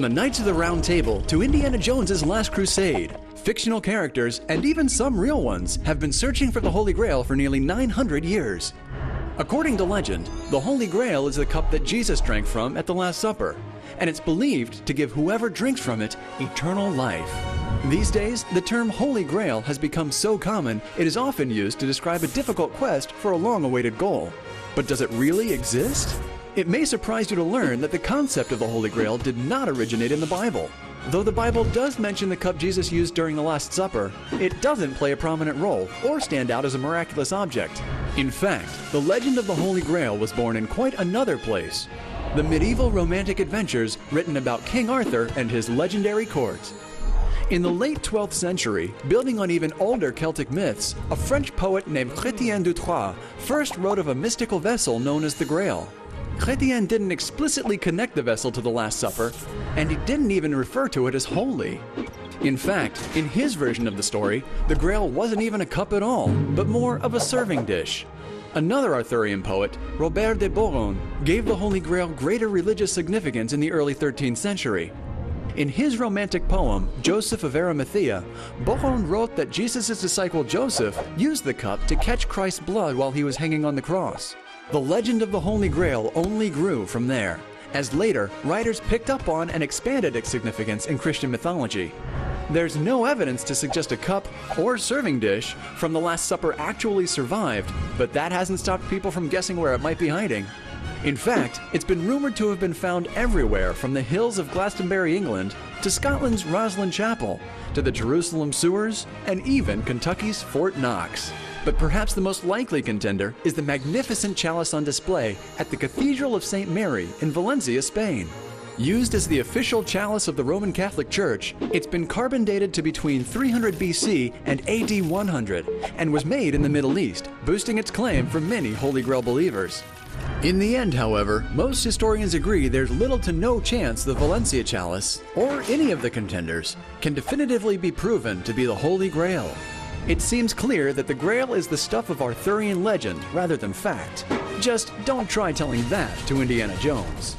From the Knights of the Round Table to Indiana Jones's Last Crusade, fictional characters, and even some real ones, have been searching for the Holy Grail for nearly 900 years. According to legend, the Holy Grail is the cup that Jesus drank from at the Last Supper, and it's believed to give whoever drinks from it eternal life. These days, the term Holy Grail has become so common, it is often used to describe a difficult quest for a long-awaited goal. But does it really exist? It may surprise you to learn that the concept of the Holy Grail did not originate in the Bible. Though the Bible does mention the cup Jesus used during the Last Supper, it doesn't play a prominent role or stand out as a miraculous object. In fact, the legend of the Holy Grail was born in quite another place: the medieval romantic adventures written about King Arthur and his legendary court. In the late 12th century, building on even older Celtic myths, a French poet named Chrétien de Troyes first wrote of a mystical vessel known as the Grail. Chrétien didn't explicitly connect the vessel to the Last Supper, and he didn't even refer to it as holy. In fact, in his version of the story, the Grail wasn't even a cup at all, but more of a serving dish. Another Arthurian poet, Robert de Boron, gave the Holy Grail greater religious significance in the early 13th century. In his romantic poem, Joseph of Arimathea, Boron wrote that Jesus' disciple Joseph used the cup to catch Christ's blood while he was hanging on the cross. The legend of the Holy Grail only grew from there, as later writers picked up on and expanded its significance in Christian mythology. There's no evidence to suggest a cup or serving dish from the Last Supper actually survived, but that hasn't stopped people from guessing where it might be hiding. In fact, it's been rumored to have been found everywhere from the hills of Glastonbury, England, to Scotland's Roslin Chapel, to the Jerusalem sewers, and even Kentucky's Fort Knox. But perhaps the most likely contender is the magnificent chalice on display at the Cathedral of St. Mary in Valencia, Spain. Used as the official chalice of the Roman Catholic Church, it's been carbon dated to between 300 BC and AD 100, and was made in the Middle East, boosting its claim for many Holy Grail believers. In the end, however, most historians agree there's little to no chance the Valencia chalice, or any of the contenders, can definitively be proven to be the Holy Grail. It seems clear that the Grail is the stuff of Arthurian legend rather than fact. Just don't try telling that to Indiana Jones.